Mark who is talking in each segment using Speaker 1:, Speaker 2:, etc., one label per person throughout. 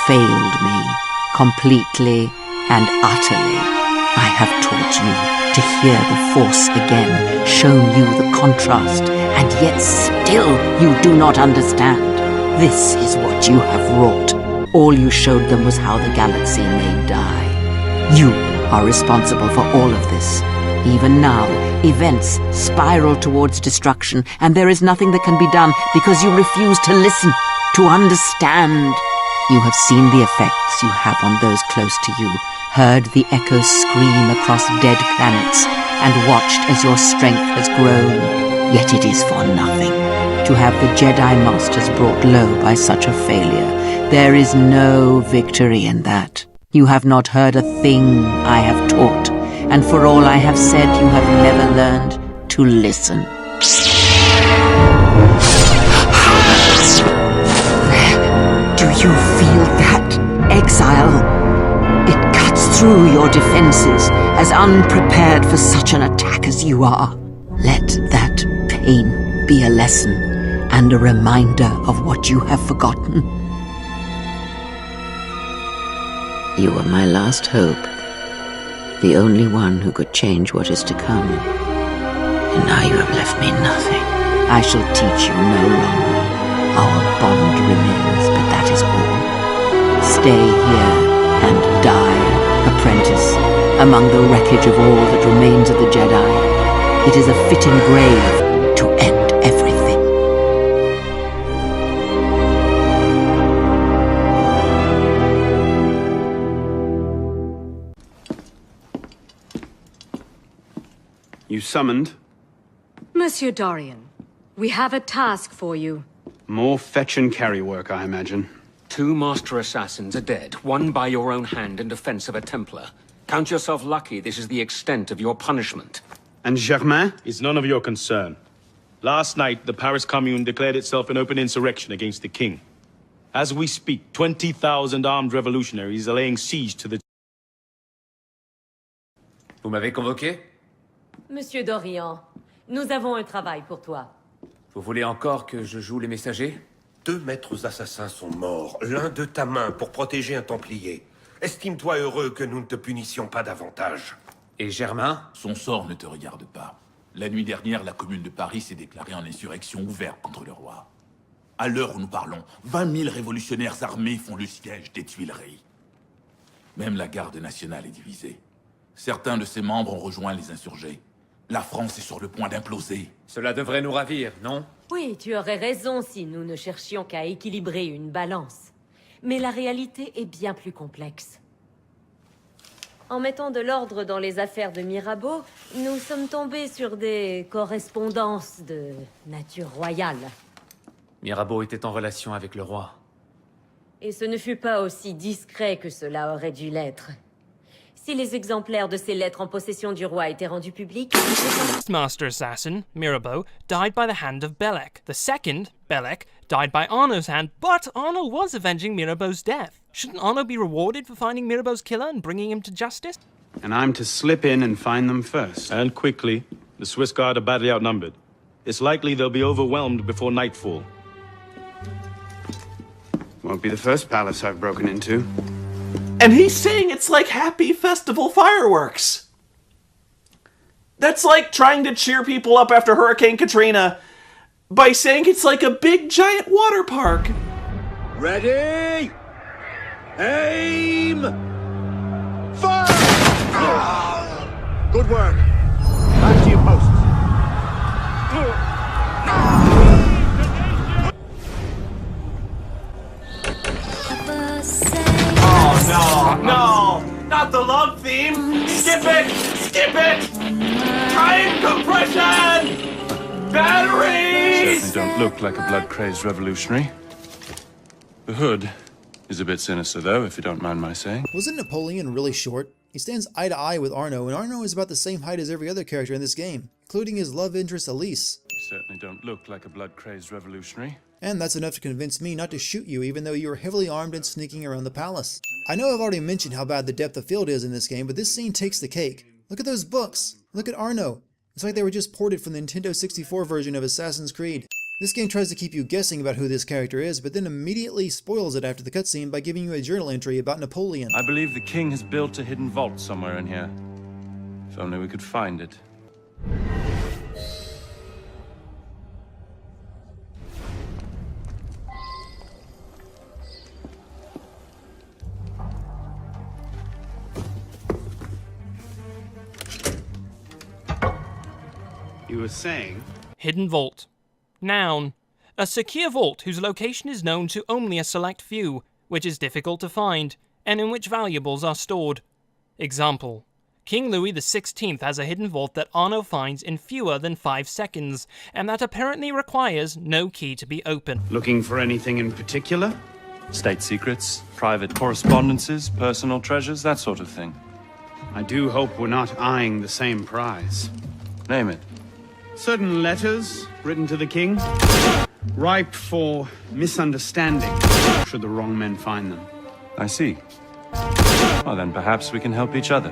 Speaker 1: failed me, completely and utterly. I have taught you to hear the Force again, shown you the contrast, and yet still you do not understand. This is what you have wrought. All you showed them was how the galaxy may die. You are responsible for all of this. Even now, events spiral towards destruction, and there is nothing that can be done because you refuse to listen, to understand. You have seen the effects you have on those close to you, heard the echoes scream across dead planets, and watched as your strength has grown. Yet it is for nothing. To have the Jedi Masters brought low by such a failure, there is no victory in that. You have not heard a thing I have taught, and for all I have said, you have never learned to listen. Do you feel that, exile? It cuts through your defenses, as unprepared for such an attack as you are. Let that pain be a lesson, and a reminder of what you have forgotten. You were my last hope, the only one who could change what is to come. And now you have left me nothing. I shall teach you no longer. Our bond remains, but that is all. Stay here and die, apprentice, among the wreckage of all that remains of the Jedi. It is a fitting grave to end everything.
Speaker 2: You summoned?
Speaker 3: Monsieur Dorian, we have a task for you.
Speaker 2: More fetch and carry work, I imagine.
Speaker 4: 2 master assassins are dead, one by your own hand in defense of a Templar. Count yourself lucky this is the extent of your punishment.
Speaker 2: And Germain?
Speaker 5: It's none of your concern. Last night, the Paris Commune declared itself an open insurrection against the king. As we speak, 20,000 armed revolutionaries are laying siege to the...
Speaker 6: Vous m'avez convoqué?
Speaker 7: Monsieur Dorian, nous avons un travail pour toi.
Speaker 6: Vous voulez encore que je joue les messagers?
Speaker 8: 2 maîtres assassins sont morts, l'un de ta main, pour protéger un Templier. Estime-toi heureux que nous ne te punissions pas davantage.
Speaker 6: Et Germain?
Speaker 9: Son sort ne te regarde pas. La nuit dernière, la commune de Paris s'est déclarée en insurrection ouverte contre le roi. À l'heure où nous parlons, 20 000 révolutionnaires armés font le siège des Tuileries. Même la garde nationale est divisée. Certains de ses membres ont rejoint les insurgés. La France est sur le point d'imploser.
Speaker 6: Cela devrait nous ravir, non?
Speaker 7: Oui, tu aurais raison si nous ne cherchions qu'à équilibrer une balance. Mais la réalité est bien plus complexe. En mettant de l'ordre dans les affaires de Mirabeau, nous sommes tombés sur des correspondances de nature royale.
Speaker 6: Mirabeau était en relation avec le roi.
Speaker 7: Et ce ne fut pas aussi discret que cela aurait dû l'être. Si les exemplaires de ces lettres en possession du roi étaient rendus publics...
Speaker 10: The first master assassin, Mirabeau, died by the hand of Belek. The second, Belek, died by Arno's hand, but Arno was avenging Mirabeau's death. Shouldn't Arno be rewarded for finding Mirabeau's killer and bringing him to justice?
Speaker 2: And I'm to slip in and find them first.
Speaker 5: And quickly. The Swiss Guard are badly outnumbered. It's likely they'll be overwhelmed before nightfall.
Speaker 2: Won't be the first palace I've broken into.
Speaker 11: And he's saying it's like happy festival fireworks. That's like trying to cheer people up after Hurricane Katrina by saying it's like a big giant water park.
Speaker 8: Ready? Aim! Fire! Good work. Back to your posts.
Speaker 11: Oh, no! Not the love theme! Skip it! Skip it! Time compression! Batteries!
Speaker 5: Certainly don't look like a blood-crazed revolutionary. The hood is a bit sinister, though, if you don't mind my saying.
Speaker 12: Wasn't Napoleon really short? He stands eye to eye with Arno, and Arno is about the same height as every other character in this game, including his love interest Elise.
Speaker 5: You certainly don't look like a blood-crazed revolutionary.
Speaker 12: And that's enough to convince me not to shoot you even though you are heavily armed and sneaking around the palace. I know I've already mentioned how bad the depth of field is in this game, but this scene takes the cake. Look at those books. Look at Arno. It's like they were just ported from the Nintendo 64 version of Assassin's Creed. This game tries to keep you guessing about who this character is, but then immediately spoils it after the cutscene by giving you a journal entry about Napoleon.
Speaker 13: I believe the king has built a hidden vault somewhere in here. If only we could find it.
Speaker 2: You were saying?
Speaker 10: Hidden vault. Noun. A secure vault whose location is known to only a select few, which is difficult to find, and in which valuables are stored. Example. King Louis XVI has a hidden vault that Arno finds in fewer than 5 seconds, and that apparently requires no key to be open.
Speaker 2: Looking for anything in particular?
Speaker 13: State secrets, private correspondences, personal treasures, that sort of thing.
Speaker 2: I do hope we're not eyeing the same prize.
Speaker 13: Name it.
Speaker 2: Certain letters written to the king, ripe for misunderstanding, should the wrong men find them.
Speaker 13: I see. Well, then perhaps we can help each other.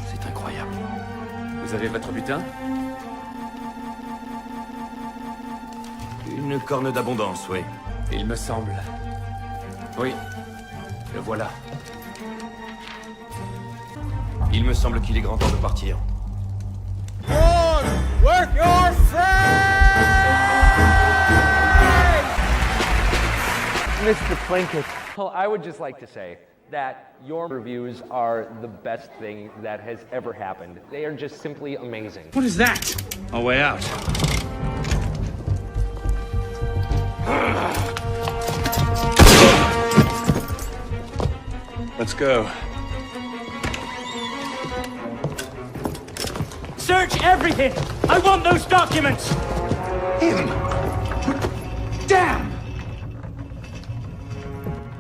Speaker 6: C'est incroyable. Vous avez votre butin?
Speaker 8: Une corne d'abondance, oui.
Speaker 6: Il me semble. Oui, le voilà.
Speaker 8: Il me semble qu'il est grand temps de partir.
Speaker 14: With your Mr. Plinkett, well, I would just like to say that your reviews are the best thing that has ever happened. They are just simply amazing.
Speaker 2: What is that? Our way out.
Speaker 13: Let's go.
Speaker 14: Search everything! I want those documents!
Speaker 8: Him!
Speaker 2: Damn!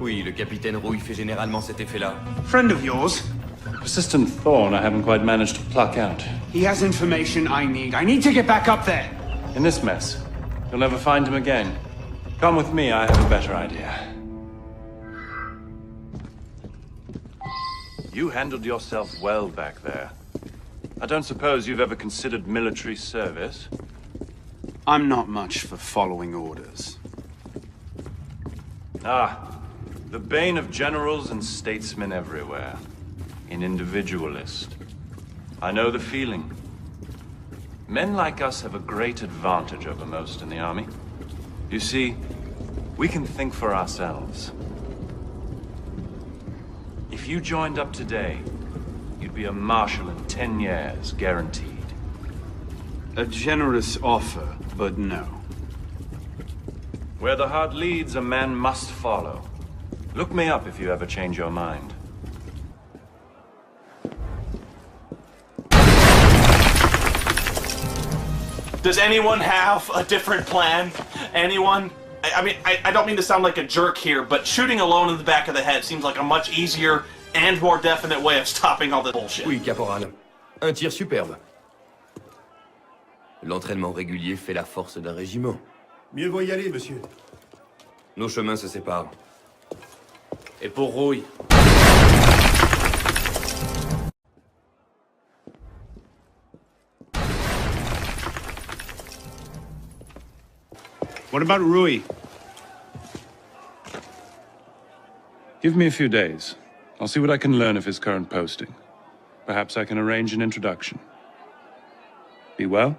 Speaker 8: Oui, le capitaine Rouille fait généralement cet effet-là.
Speaker 2: Friend of yours?
Speaker 13: Persistent thorn I haven't quite managed to pluck out.
Speaker 2: He has information I need. I need to get back up there.
Speaker 13: In this mess, you'll never find him again. Come with me, I have a better idea. You handled yourself well back there. I don't suppose you've ever considered military service?
Speaker 2: I'm not much for following orders.
Speaker 13: Ah, the bane of generals and statesmen everywhere. An individualist. I know the feeling. Men like us have a great advantage over most in the army. You see, we can think for ourselves. If you joined up today, you'd be a marshal in 10 years, guaranteed.
Speaker 2: A generous offer, but no.
Speaker 13: Where the heart leads, a man must follow. Look me up if you ever change your mind.
Speaker 11: Does anyone have a different plan? Anyone? I mean, I don't mean to sound like a jerk here, but shooting alone in the back of the head seems like a much easier and more definite way of stopping all this bullshit.
Speaker 8: Oui, caporal. Un tir superbe. L'entraînement régulier fait la force d'un régiment.
Speaker 15: Mieux vaut y aller, monsieur.
Speaker 8: Nos chemins se séparent.
Speaker 6: Et pour Rouille.
Speaker 2: What about Rui?
Speaker 13: Give me a few days. I'll see what I can learn of his current posting. Perhaps I can arrange an introduction. Be well?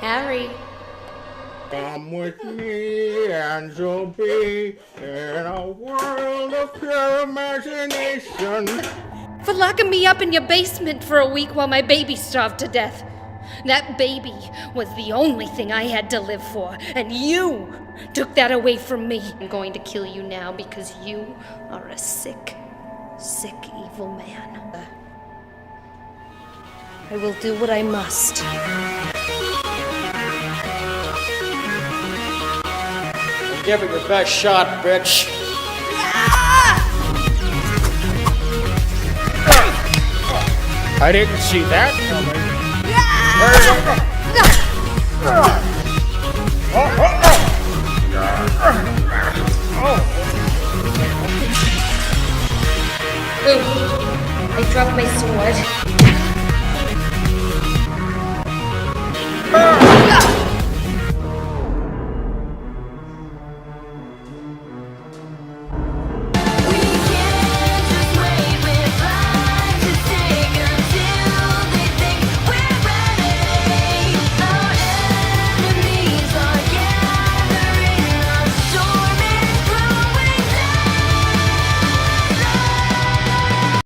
Speaker 7: Harry.
Speaker 14: Come with me and you'll be in a world of pure imagination.
Speaker 16: For locking me up in your basement for a week while my baby starved to death. That baby was the only thing I had to live for, and you took that away from me. I'm going to kill you now because you are a sick, sick, evil man. I will do what I must.
Speaker 15: Give it your best shot, bitch. I didn't see that coming.
Speaker 16: Ooh, I dropped my sword.